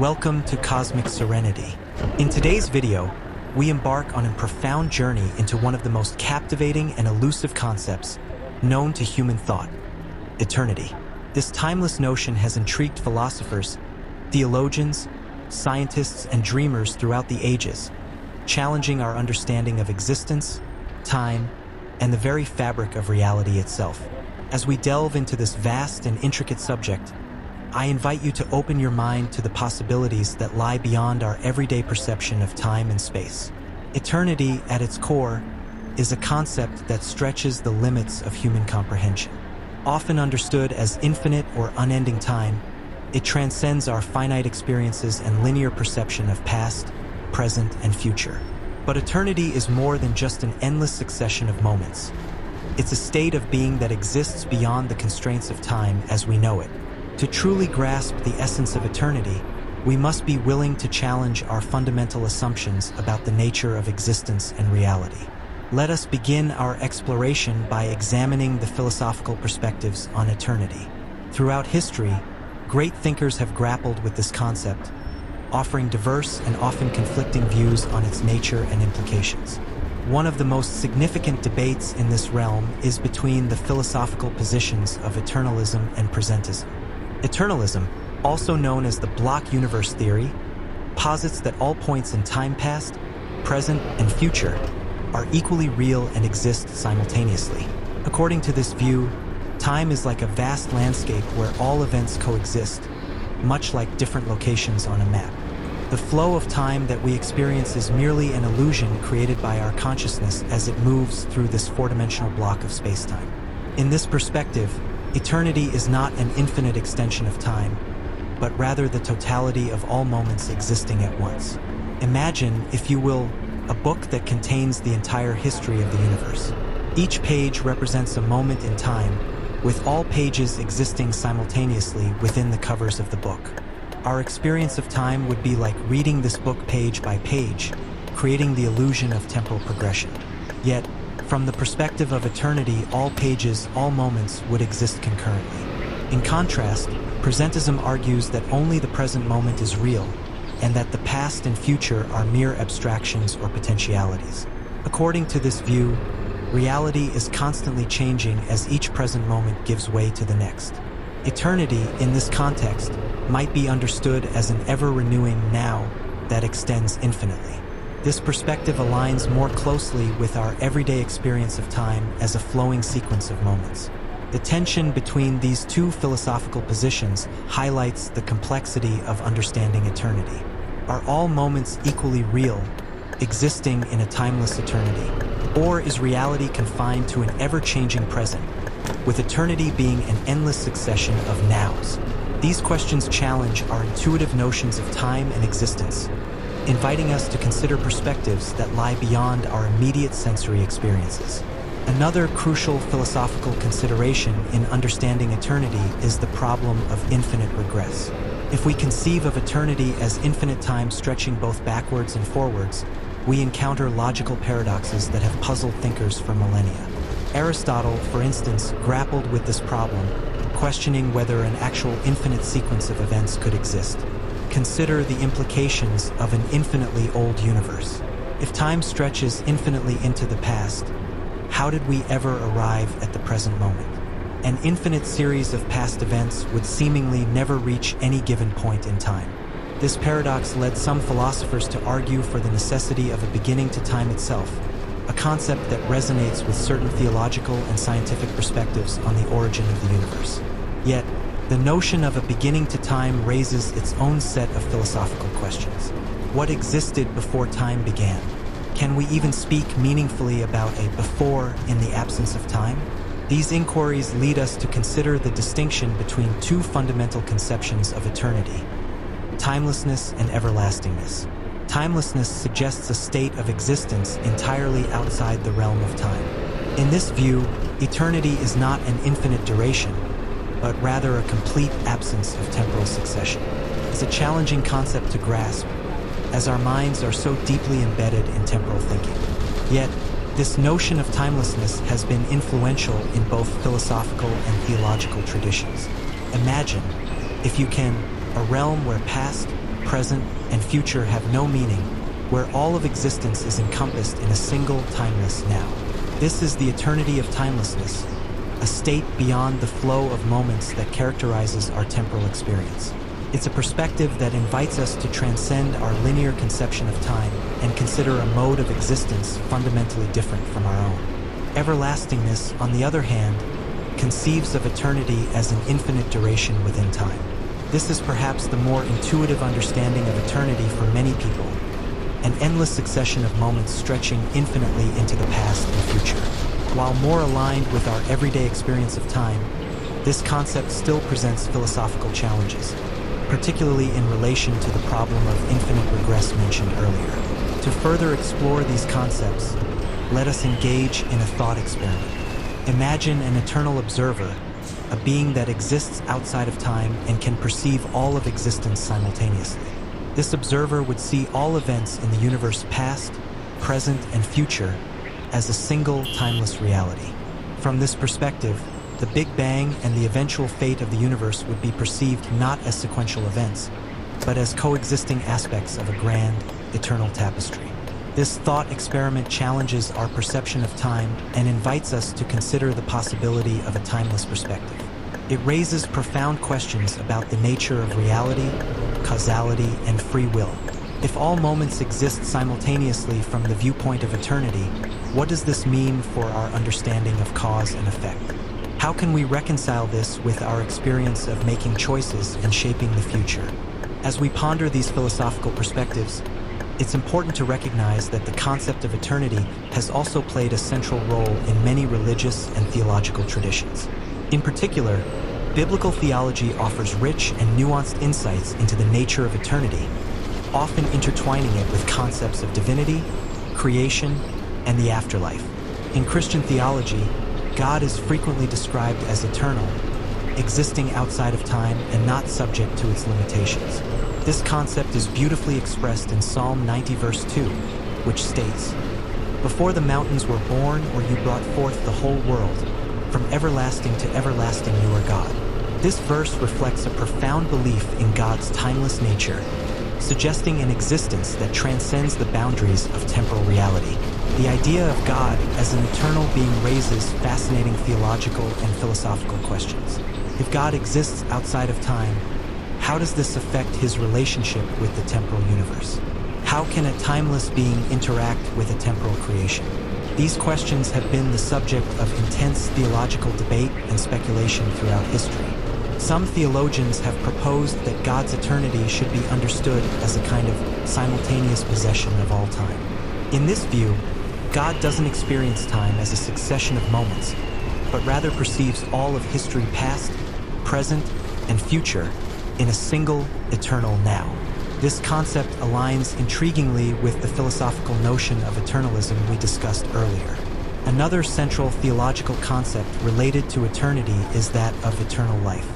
Welcome to Cosmic Serenity. In today's video, we embark on a profound journey into one of the most captivating and elusive concepts known to human thought: eternity. This timeless notion has intrigued philosophers, theologians, scientists, and dreamers throughout the ages, challenging our understanding of existence, time, and the very fabric of reality itself. As we delve into this vast and intricate subject, I invite you to open your mind to the possibilities that lie beyond our everyday perception of time and space. Eternity, at its core, is a concept that stretches the limits of human comprehension. Often understood as infinite or unending time, it transcends our finite experiences and linear perception of past, present, and future. But eternity is more than just an endless succession of moments. It's a state of being that exists beyond the constraints of time as we know it. To truly grasp the essence of eternity, we must be willing to challenge our fundamental assumptions about the nature of existence and reality. Let us begin our exploration by examining the philosophical perspectives on eternity. Throughout history, great thinkers have grappled with this concept, offering diverse and often conflicting views on its nature and implications. One of the most significant debates in this realm is between the philosophical positions of eternalism and presentism. Eternalism, also known as the block universe theory, posits that all points in time past, present, and future are equally real and exist simultaneously. According to this view, time is like a vast landscape where all events coexist, much like different locations on a map. The flow of time that we experience is merely an illusion created by our consciousness as it moves through this four-dimensional block of space-time. In this perspective, eternity is not an infinite extension of time, but rather the totality of all moments existing at once. Imagine, if you will, a book that contains the entire history of the universe. Each page represents a moment in time, with all pages existing simultaneously within the covers of the book. Our experience of time would be like reading this book page by page, creating the illusion of temporal progression. Yet, from the perspective of eternity, all pages, all moments would exist concurrently. In contrast, presentism argues that only the present moment is real, and that the past and future are mere abstractions or potentialities. According to this view, reality is constantly changing as each present moment gives way to the next. Eternity, in this context, might be understood as an ever-renewing now that extends infinitely. This perspective aligns more closely with our everyday experience of time as a flowing sequence of moments. The tension between these two philosophical positions highlights the complexity of understanding eternity. Are all moments equally real, existing in a timeless eternity? Or is reality confined to an ever-changing present, with eternity being an endless succession of nows? These questions challenge our intuitive notions of time and existence, inviting us to consider perspectives that lie beyond our immediate sensory experiences. Another crucial philosophical consideration in understanding eternity is the problem of infinite regress. If we conceive of eternity as infinite time stretching both backwards and forwards, we encounter logical paradoxes that have puzzled thinkers for millennia. Aristotle, for instance, grappled with this problem, questioning whether an actual infinite sequence of events could exist. Consider the implications of an infinitely old universe. If time stretches infinitely into the past, how did we ever arrive at the present moment? An infinite series of past events would seemingly never reach any given point in time. This paradox led some philosophers to argue for the necessity of a beginning to time itself, a concept that resonates with certain theological and scientific perspectives on the origin of the universe. Yet, the notion of a beginning to time raises its own set of philosophical questions. What existed before time began? Can we even speak meaningfully about a before in the absence of time? These inquiries lead us to consider the distinction between two fundamental conceptions of eternity: timelessness and everlastingness. Timelessness suggests a state of existence entirely outside the realm of time. In this view, eternity is not an infinite duration, but rather a complete absence of temporal succession. It's a challenging concept to grasp, as our minds are so deeply embedded in temporal thinking. Yet, this notion of timelessness has been influential in both philosophical and theological traditions. Imagine, if you can, a realm where past, present, and future have no meaning, where all of existence is encompassed in a single timeless now. This is the eternity of timelessness, a state beyond the flow of moments that characterizes our temporal experience. It's a perspective that invites us to transcend our linear conception of time and consider a mode of existence fundamentally different from our own. Everlastingness, on the other hand, conceives of eternity as an infinite duration within time. This is perhaps the more intuitive understanding of eternity for many people, an endless succession of moments stretching infinitely into the past and future. While more aligned with our everyday experience of time, this concept still presents philosophical challenges, particularly in relation to the problem of infinite regress mentioned earlier. To further explore these concepts, let us engage in a thought experiment. Imagine an eternal observer, a being that exists outside of time and can perceive all of existence simultaneously. This observer would see all events in the universe past, present, and future as a single timeless reality. From this perspective, the Big Bang and the eventual fate of the universe would be perceived not as sequential events, but as coexisting aspects of a grand, eternal tapestry. This thought experiment challenges our perception of time and invites us to consider the possibility of a timeless perspective. It raises profound questions about the nature of reality, causality, and free will. If all moments exist simultaneously from the viewpoint of eternity, what does this mean for our understanding of cause and effect? How can we reconcile this with our experience of making choices and shaping the future? As we ponder these philosophical perspectives, it's important to recognize that the concept of eternity has also played a central role in many religious and theological traditions. In particular, biblical theology offers rich and nuanced insights into the nature of eternity, often intertwining it with concepts of divinity, creation, and the afterlife. In Christian theology, God is frequently described as eternal, existing outside of time and not subject to its limitations. This concept is beautifully expressed in Psalm 90 verse 2, which states, "Before the mountains were born, or you brought forth the whole world, from everlasting to everlasting you are God." This verse reflects a profound belief in God's timeless nature, suggesting an existence that transcends the boundaries of temporal reality. The idea of God as an eternal being raises fascinating theological and philosophical questions. If God exists outside of time, how does this affect his relationship with the temporal universe? How can a timeless being interact with a temporal creation? These questions have been the subject of intense theological debate and speculation throughout history. Some theologians have proposed that God's eternity should be understood as a kind of simultaneous possession of all time. In this view, God doesn't experience time as a succession of moments, but rather perceives all of history past, present, and future in a single, eternal now. This concept aligns intriguingly with the philosophical notion of eternalism we discussed earlier. Another central theological concept related to eternity is that of eternal life.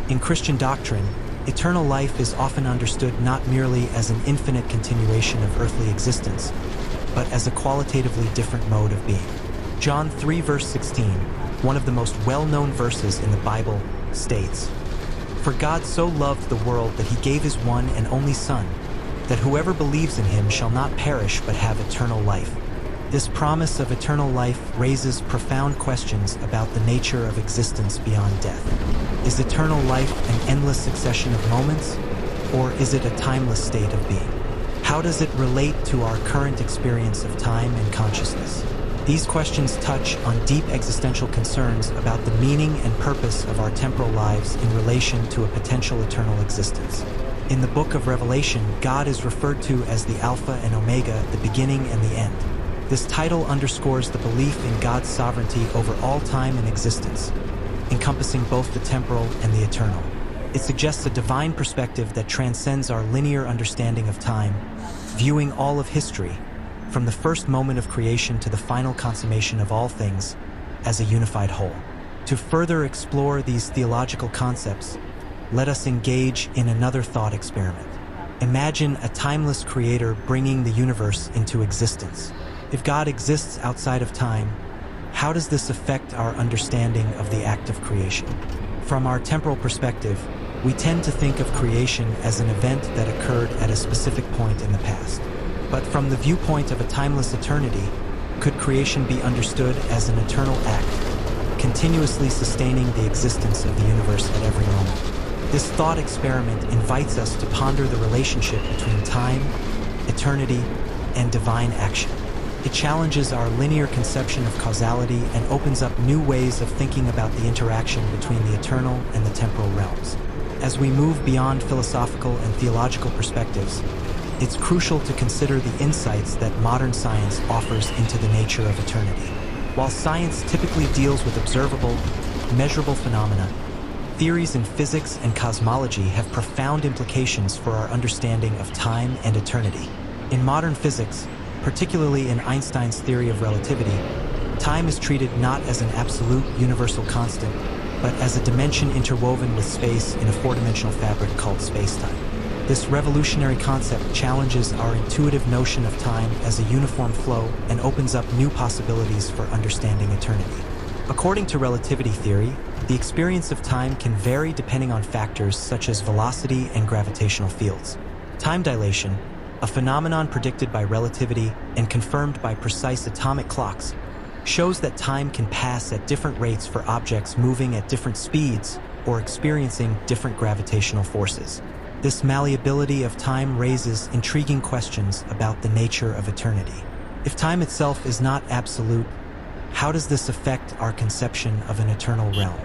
In Christian doctrine, eternal life is often understood not merely as an infinite continuation of earthly existence, but as a qualitatively different mode of being. John 3 verse 16, one of the most well-known verses in the Bible, states, "For God so loved the world that he gave his one and only Son, that whoever believes in him shall not perish but have eternal life." This promise of eternal life raises profound questions about the nature of existence beyond death. Is eternal life an endless succession of moments, or is it a timeless state of being? How does it relate to our current experience of time and consciousness? These questions touch on deep existential concerns about the meaning and purpose of our temporal lives in relation to a potential eternal existence. In the book of Revelation, God is referred to as the Alpha and Omega, the beginning and the end. This title underscores the belief in God's sovereignty over all time and existence, encompassing both the temporal and the eternal. It suggests a divine perspective that transcends our linear understanding of time, viewing all of history, from the first moment of creation to the final consummation of all things, as a unified whole. To further explore these theological concepts, let us engage in another thought experiment. Imagine a timeless creator bringing the universe into existence. If God exists outside of time, how does this affect our understanding of the act of creation? From our temporal perspective, We tend to think of creation as an event that occurred at a specific point in the past. But from the viewpoint of a timeless eternity, could creation be understood as an eternal act, continuously sustaining the existence of the universe at every moment? This thought experiment invites us to ponder the relationship between time, eternity, and divine action. It challenges our linear conception of causality and opens up new ways of thinking about the interaction between the eternal and the temporal realms. As we move beyond philosophical and theological perspectives, it's crucial to consider the insights that modern science offers into the nature of eternity. While science typically deals with observable, measurable phenomena, theories in physics and cosmology have profound implications for our understanding of time and eternity. In modern physics, particularly in Einstein's theory of relativity, time is treated not as an absolute universal constant, but as a dimension interwoven with space in a four-dimensional fabric called spacetime. This revolutionary concept challenges our intuitive notion of time as a uniform flow and opens up new possibilities for understanding eternity. According to relativity theory, the experience of time can vary depending on factors such as velocity and gravitational fields. Time dilation, a phenomenon predicted by relativity and confirmed by precise atomic clocks, shows that time can pass at different rates for objects moving at different speeds or experiencing different gravitational forces. This malleability of time raises intriguing questions about the nature of eternity. If time itself is not absolute, how does this affect our conception of an eternal realm?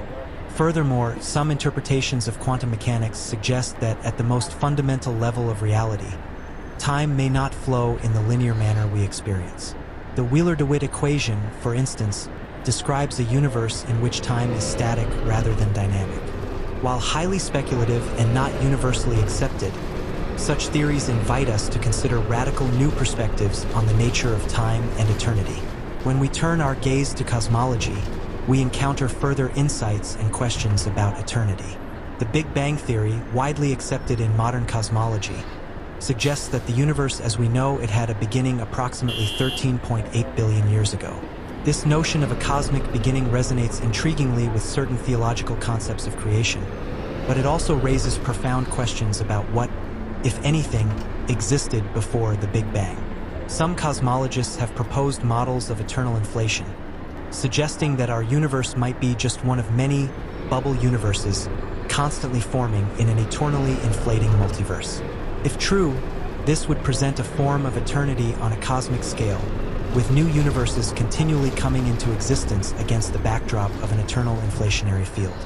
Furthermore, some interpretations of quantum mechanics suggest that at the most fundamental level of reality, time may not flow in the linear manner we experience. The Wheeler-DeWitt equation, for instance, describes a universe in which time is static rather than dynamic. While highly speculative and not universally accepted, such theories invite us to consider radical new perspectives on the nature of time and eternity. When we turn our gaze to cosmology, we encounter further insights and questions about eternity. The Big Bang theory, widely accepted in modern cosmology, suggests that the universe as we know it had a beginning approximately 13.8 billion years ago. This notion of a cosmic beginning resonates intriguingly with certain theological concepts of creation, but it also raises profound questions about what, if anything, existed before the Big Bang. Some cosmologists have proposed models of eternal inflation, suggesting that our universe might be just one of many bubble universes constantly forming in an eternally inflating multiverse. If true, this would present a form of eternity on a cosmic scale, with new universes continually coming into existence against the backdrop of an eternal inflationary field.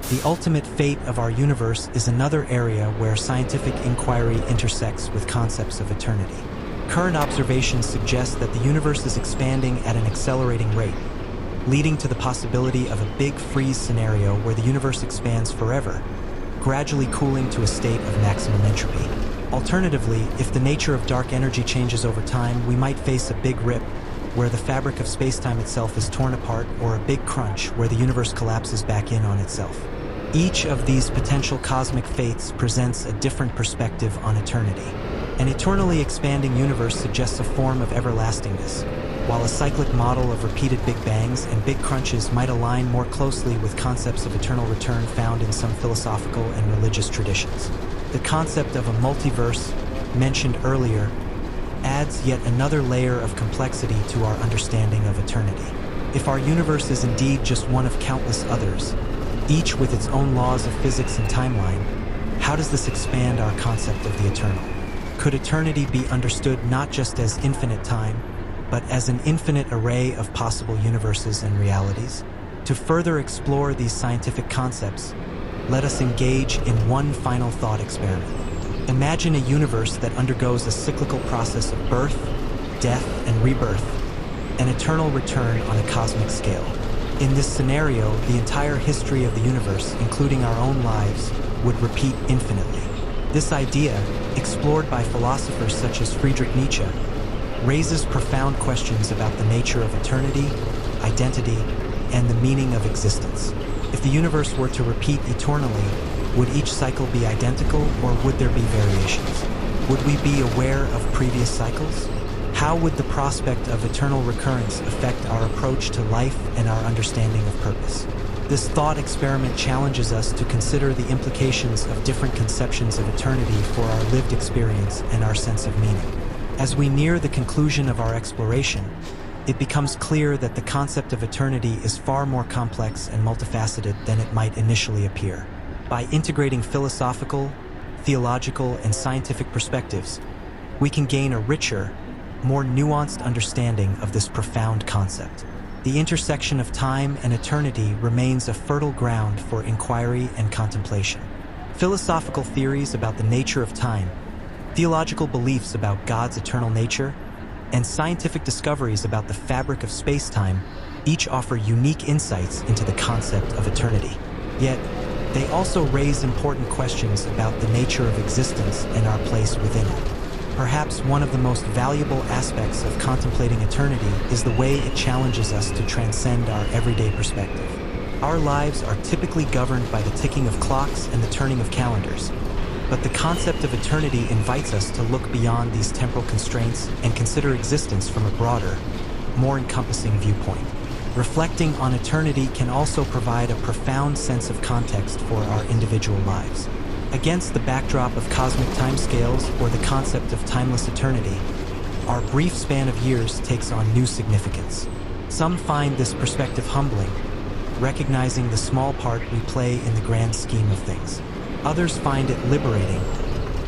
The ultimate fate of our universe is another area where scientific inquiry intersects with concepts of eternity. Current observations suggest that the universe is expanding at an accelerating rate, leading to the possibility of a big freeze scenario where the universe expands forever, gradually cooling to a state of maximum entropy. Alternatively, if the nature of dark energy changes over time, we might face a big rip, where the fabric of spacetime itself is torn apart, or a big crunch, where the universe collapses back in on itself. Each of these potential cosmic fates presents a different perspective on eternity. An eternally expanding universe suggests a form of everlastingness, while a cyclic model of repeated Big Bangs and big crunches might align more closely with concepts of eternal return found in some philosophical and religious traditions. The concept of a multiverse, mentioned earlier, adds yet another layer of complexity to our understanding of eternity. If our universe is indeed just one of countless others, each with its own laws of physics and timeline, how does this expand our concept of the eternal? Could eternity be understood not just as infinite time, but as an infinite array of possible universes and realities? To further explore these scientific concepts, let us engage in one final thought experiment. Imagine a universe that undergoes a cyclical process of birth, death, and rebirth, an eternal return on a cosmic scale. In this scenario, the entire history of the universe, including our own lives, would repeat infinitely. This idea, explored by philosophers such as Friedrich Nietzsche, raises profound questions about the nature of eternity, identity, and the meaning of existence. If the universe were to repeat eternally, would each cycle be identical, or would there be variations? Would we be aware of previous cycles? How would the prospect of eternal recurrence affect our approach to life and our understanding of purpose? This thought experiment challenges us to consider the implications of different conceptions of eternity for our lived experience and our sense of meaning. As we near the conclusion of our exploration, it becomes clear that the concept of eternity is far more complex and multifaceted than it might initially appear. By integrating philosophical, theological, and scientific perspectives, we can gain a richer, more nuanced understanding of this profound concept. The intersection of time and eternity remains a fertile ground for inquiry and contemplation. Philosophical theories about the nature of time, theological beliefs about God's eternal nature, and scientific discoveries about the fabric of space-time each offer unique insights into the concept of eternity. Yet, they also raise important questions about the nature of existence and our place within it. Perhaps one of the most valuable aspects of contemplating eternity is the way it challenges us to transcend our everyday perspective. Our lives are typically governed by the ticking of clocks and the turning of calendars, but the concept of eternity invites us to look beyond these temporal constraints and consider existence from a broader, more encompassing viewpoint. Reflecting on eternity can also provide a profound sense of context for our individual lives. Against the backdrop of cosmic timescales or the concept of timeless eternity, our brief span of years takes on new significance. Some find this perspective humbling, recognizing the small part we play in the grand scheme of things. Others find it liberating,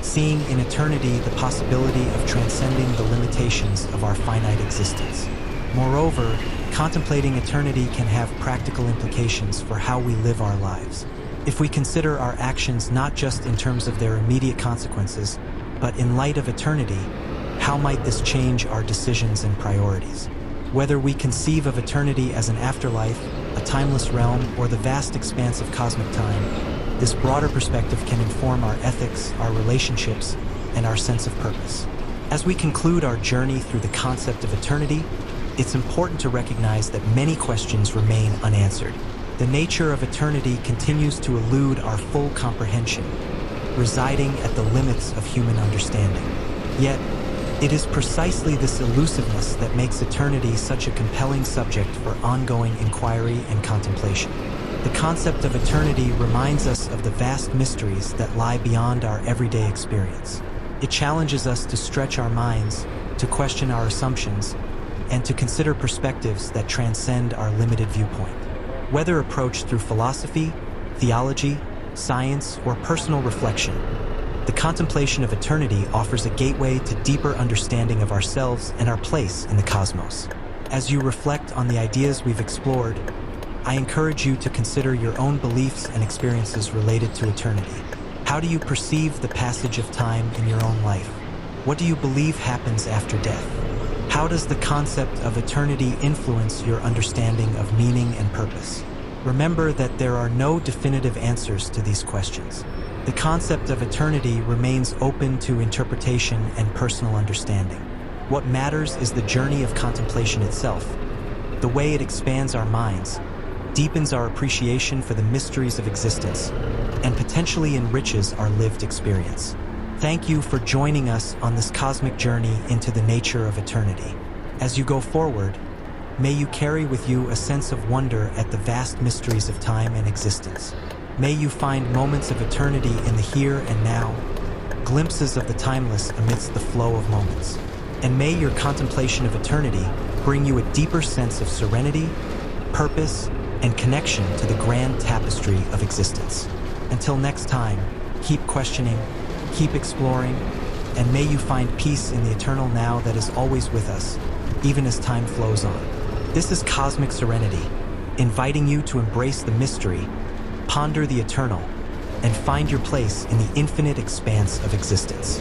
seeing in eternity the possibility of transcending the limitations of our finite existence. Moreover, contemplating eternity can have practical implications for how we live our lives. If we consider our actions not just in terms of their immediate consequences, but in light of eternity, how might this change our decisions and priorities? Whether we conceive of eternity as an afterlife, a timeless realm, or the vast expanse of cosmic time, this broader perspective can inform our ethics, our relationships, and our sense of purpose. As we conclude our journey through the concept of eternity, it's important to recognize that many questions remain unanswered. The nature of eternity continues to elude our full comprehension, residing at the limits of human understanding. Yet, it is precisely this elusiveness that makes eternity such a compelling subject for ongoing inquiry and contemplation. The concept of eternity reminds us of the vast mysteries that lie beyond our everyday experience. It challenges us to stretch our minds, to question our assumptions, and to consider perspectives that transcend our limited viewpoint. Whether approached through philosophy, theology, science, or personal reflection, the contemplation of eternity offers a gateway to deeper understanding of ourselves and our place in the cosmos. As you reflect on the ideas we've explored, I encourage you to consider your own beliefs and experiences related to eternity. How do you perceive the passage of time in your own life? What do you believe happens after death? How does the concept of eternity influence your understanding of meaning and purpose? Remember that there are no definitive answers to these questions. The concept of eternity remains open to interpretation and personal understanding. What matters is the journey of contemplation itself, the way it expands our minds, deepens our appreciation for the mysteries of existence, and potentially enriches our lived experience. Thank you for joining us on this cosmic journey into the nature of eternity. As you go forward, may you carry with you a sense of wonder at the vast mysteries of time and existence. May you find moments of eternity in the here and now, glimpses of the timeless amidst the flow of moments. And may your contemplation of eternity bring you a deeper sense of serenity, purpose, and connection to the grand tapestry of existence. Until next time, keep questioning, keep exploring, and may you find peace in the eternal now that is always with us, even as time flows on. This is Cosmic Serenity, inviting you to embrace the mystery, ponder the eternal, and find your place in the infinite expanse of existence.